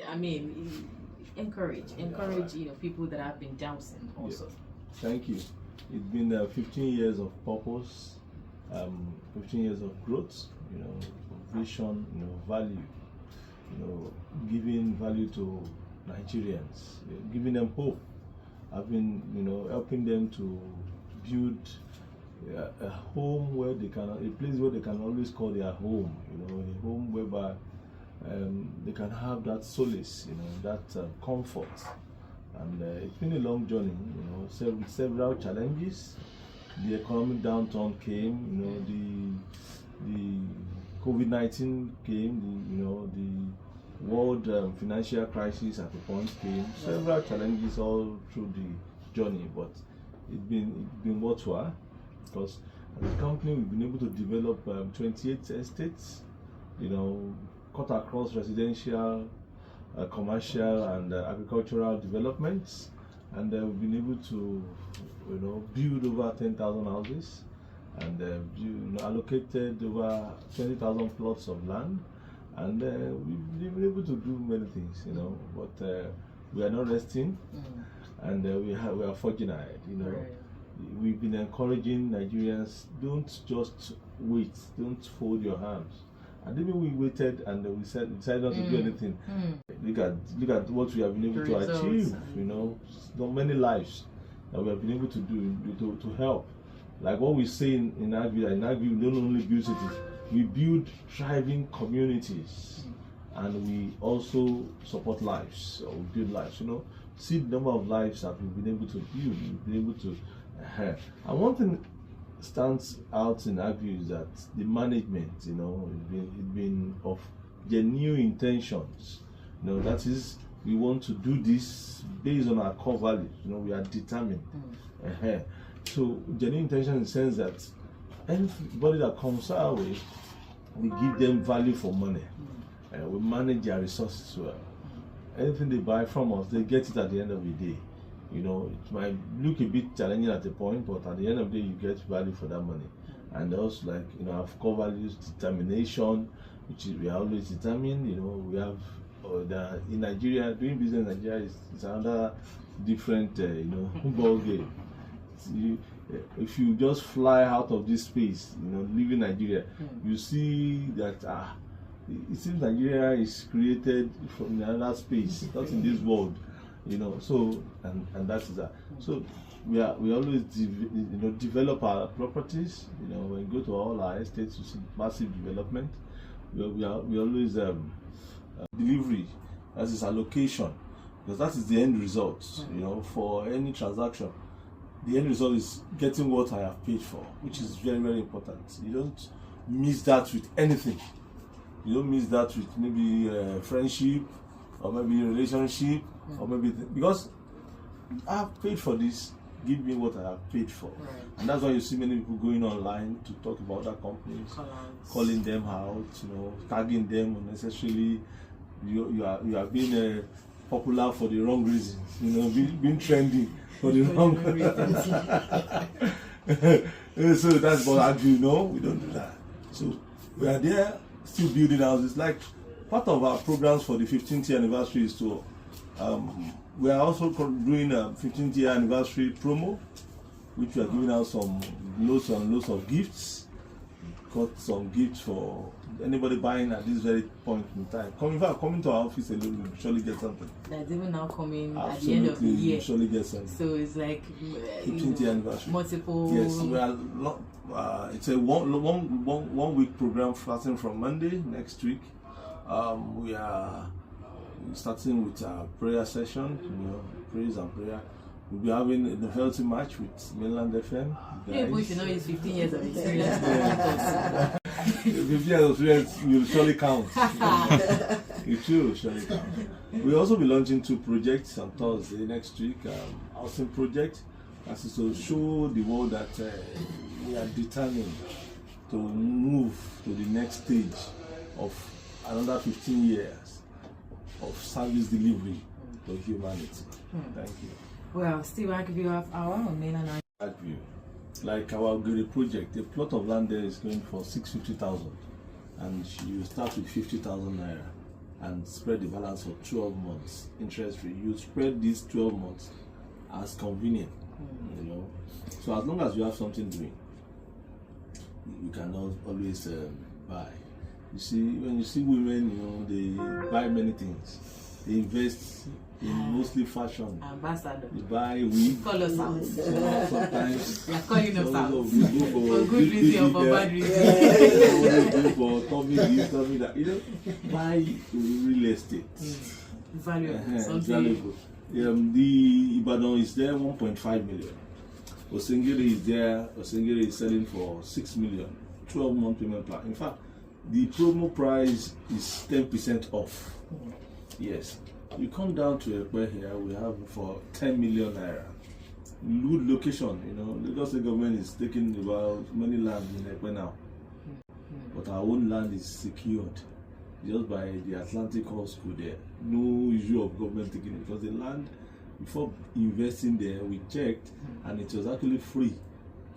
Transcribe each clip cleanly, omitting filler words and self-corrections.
I mean, encourage, people that have been dousing also. Yeah. Thank you. It's been 15 years of purpose, 15 years of growth, vision, value, giving value to Nigerians, giving them hope. I've been, helping them to build a home where they can, a place where they can always call their home, a home whereby they can have that solace, that comfort. And it's been a long journey, with several challenges. The economic downturn came, the COVID-19 came, the world financial crisis at the point came. Several challenges all through the journey, but it's been worthwhile, because as a company we've been able to develop 28 estates, cut across residential, commercial and agricultural developments, and we've been able to build over 10,000 houses, and allocated over 20,000 plots of land, and we've been able to do many things, but we are not resting, and we are fortunate, Right. We've been encouraging Nigerians, don't just wait, don't fold your hands. And even we waited and we decided not to do anything. Look at what we have been able to achieve. So many lives that we have been able to do to help. Like what we say in Arcview, we don't only build cities, we build thriving communities, and we also support lives, or we build lives. See the number of lives that we've been able to build. We've been able to, and one thing stands out in Arcview is that the management, it's been of genuine intentions. That is, we want to do this based on our core values. We are determined. So genuine intention in the sense that anybody that comes our way, we give them value for money. We manage their resources well. Anything they buy from us, they get it at the end of the day. It might look a bit challenging at the point, but at the end of the day, you get value for that money. And also, our core values, determination, which is we are always determined. We have in Nigeria, doing business in Nigeria is another different, ball game. If you just fly out of this space, leaving Nigeria, you see that it seems Nigeria is created from another space, not in this world. So and that is that. So we always develop our properties. When you go to all our estates, you see massive development. We always delivery, that is allocation, because that is the end result. For any transaction, the end result is getting what I have paid for, which is very, very important. You don't miss that with anything. You don't miss that with maybe friendship, or maybe relationship, or maybe because I have paid for this, give me what I have paid for. Right. And that's why you see many people going online to talk about other companies, calling them out, tagging them unnecessarily. You are being popular for the wrong reasons, being trendy for the wrong reasons. So that's what we don't do that. So we are there still building houses. Like part of our programs for the 15th year anniversary is to we are also doing a 15th year anniversary promo, which we are giving out some loads and loads of gifts. Got some gifts for anybody buying at this very point in time. Coming to our office alone, you surely get something. That's even now coming Absolutely, at the end of the year. You surely get something. So it's like 15th year anniversary. Multiple. Yes, we are. It's a one week program starting from Monday next week. We are starting with a prayer session, praise and prayer. We'll be having a novelty match with Mainland FM. People should know it's 15 years of experience. 15 years of experience will surely count. It will surely count. We'll also be launching 2 projects on Thursday next week. Housing project, as is to show the world that we are determined to move to the next stage of another 15 years of service delivery to humanity. Thank you. Well, still Arcview have our own mainland Arcview. Like our Ogere Project, a plot of land there is going for 650,000, and you start with 50,000 naira, and spread the balance for 12 months interest free. You spread these 12 months as convenient, you know. So as long as you have something doing, you can always buy. You see, when you see women, you know, they buy many things. They invest in mostly fashion. Ambassador. They buy wig. Call us out. Sometimes. We are calling us out. We go For good reason or for bad reason. We go for Tommy this, Tommy that. You know, buy real estate. Valuable. Something. Valuable. The Ibadan is there 1.5 million. Osengiri is there. Osengiri is selling for 6 million. 12-month payment plan. In fact, the promo price is 10% off. Yes. You come down to Ekpe here, we have for 10 million naira. Good location, you know. Lagos State government is taking about many land in Ekpe now. But our own land is secured just by the Atlantic Hall School there. No issue of government taking it, because the land, before investing there, we checked and it was actually free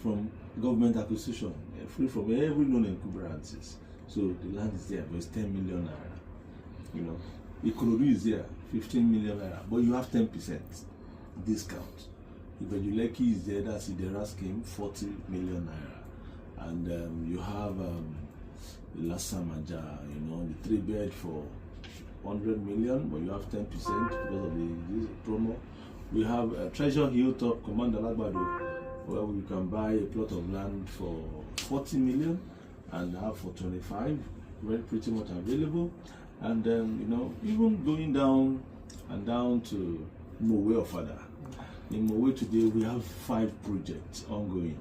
from government acquisition, free from every known encumbrances. So the land is there, but it's 10 million naira. You know, Ikorodu is there, 15 million naira, but you have 10% discount. Ibejuleki is there, that's Idera scheme, 40 million naira. And you have Lasamaja, you know, the 3-bed for 100 million, but you have 10% because of this promo. We have Treasure Hilltop, Commander Lagbado, where we can buy a plot of land for 40 million and have for 25, very pretty much available. And you know, even going down to Mowe Ofada. In Mowe today we have 5 projects ongoing.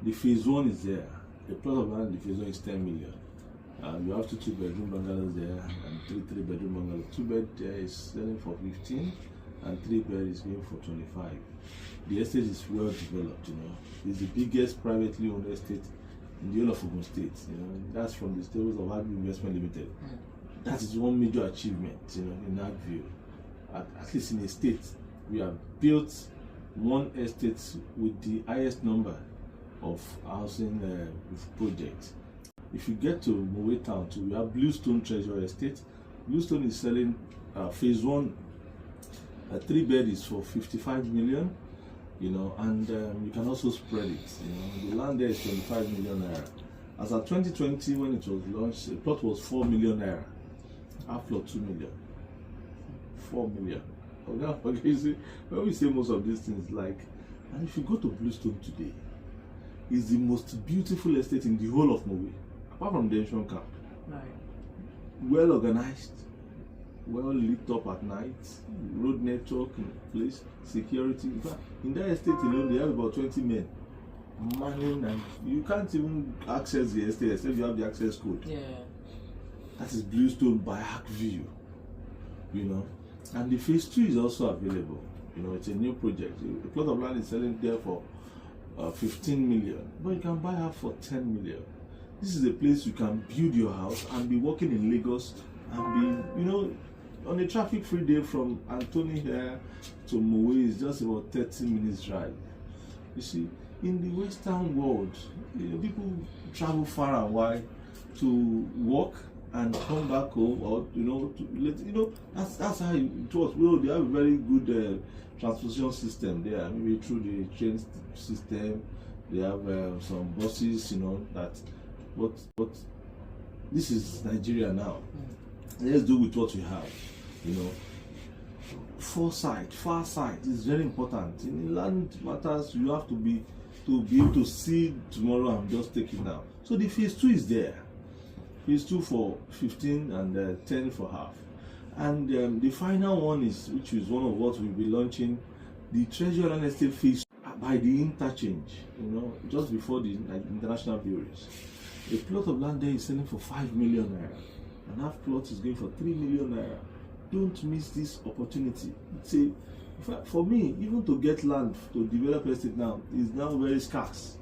The phase 1 is there. The plot of land in the phase 1 is 10 million. You have 2 2-bedroom bungalows there and 3 3-bedroom bungalows. 2-bed there is selling for 15 and 3-bed is going for 25. The estate is well developed, you know. It's the biggest privately owned estate in the whole of Ogun State. You know, that's from the stables of Arcview Investment Limited. That is one major achievement, you know, in Arcview. At least in a state, we have built one estate with the highest number of housing projects. If you get to Mowe Town too, we have Bluestone Treasure Estate. Bluestone is selling phase 1, a 3-bed is for 55 million, you know, and you can also spread it. You know, the land there is 25 million naira. As of 2020, when it was launched, the plot was 4 million naira. Half plot 2 million. 4 million. Okay, you see, when we say most of these things, like, and if you go to Bluestone today, it's the most beautiful estate in the whole of Mowe, apart from the ancient camp. Right. Well organized, well lit up at night, road network in place, security. In fact, in that estate alone, they have about 20 men manning, and you can't even access the estate except you have the access code. Yeah. That is Bluestone by Arcview, you know. And the phase 2 is also available. You know, it's a new project. The plot of land is selling there for 15 million, but you can buy her for 10 million. This is a place you can build your house and be working in Lagos and be, you know, on a traffic-free day from Anthony here to Mowe is just about 30 minutes drive. You see, in the Western world, you know, people travel far and wide to work and come back home, or you know, that's how it was. Well, they have a very good transportation system there. Maybe through the train system, they have some buses, you know. That, but this is Nigeria now. Let's do with what we have, you know. Foresight, far sight is very important. In land matters, you have to be able to see tomorrow and just take it now. So the phase 2 is there. Phase 2 for 15 and 10 for half. And the final one is, which is one of what we'll be launching, the Treasure Island Estate phase by the interchange, you know, just before the international bureaus. A plot of land there is selling for 5 million naira. An half plot is going for 3 million naira. Don't miss this opportunity. It's a, for me, even to get land to develop estate now is now very scarce.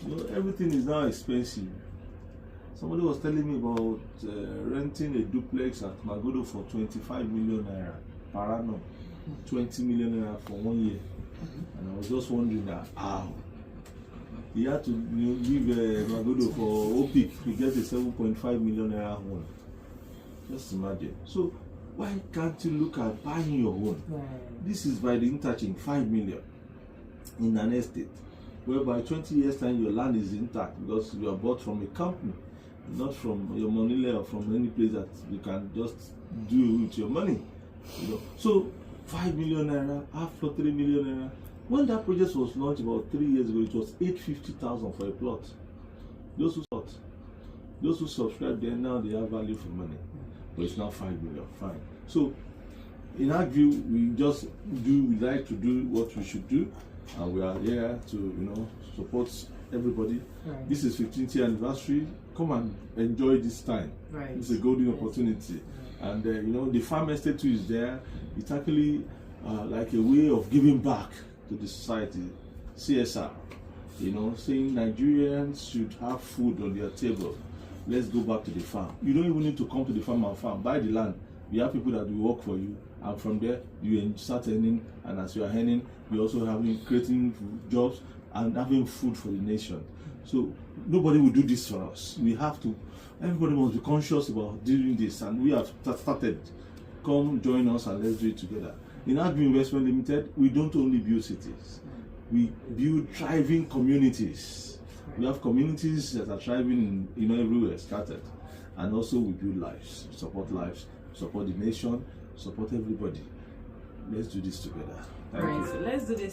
You know, everything is now expensive. Somebody was telling me about renting a duplex at Magodo for 25 million naira per annum, 20 million naira for 1 year. And I was just wondering that how he had to, you know, leave Magodo for OPIC to get a 7.5 million naira one. Just imagine. So Why can't you look at buying your own? Right. This is by the interchange, 5 million in an estate, whereby 20 years time your land is intact because you are bought from a company, not from your money or from any place that you can just do with your money. You know, so 5 million naira, after 3 million naira. When that project was launched about 3 years ago, it was 850,000 for a plot. Those who subscribed then, now they have value for money, but it's now 5 million. Fine. So in our view, we like to do what we should do, and we are here to support everybody. Right. This is 15th year anniversary. Come and enjoy this time. Right. It's a golden opportunity. Right. And the farm estate too is there. It's actually like a way of giving back to the society. CSR, saying Nigerians should have food on their table. Let's go back to the farm. You don't even need to come to the farm and farm. Buy the land. You have people that will work for you, and from there you start earning. And as you are earning, you're also creating jobs and having food for the nation. So nobody will do this for us. Everybody must be conscious about doing this, and we have started. Come join us and let's do it together. In Arcview Investment Limited, we don't only build cities, we build thriving communities. We have communities that are thriving everywhere scattered, and also we build lives, support the nation, support everybody. Let's do this together. Thank you. So let's do this.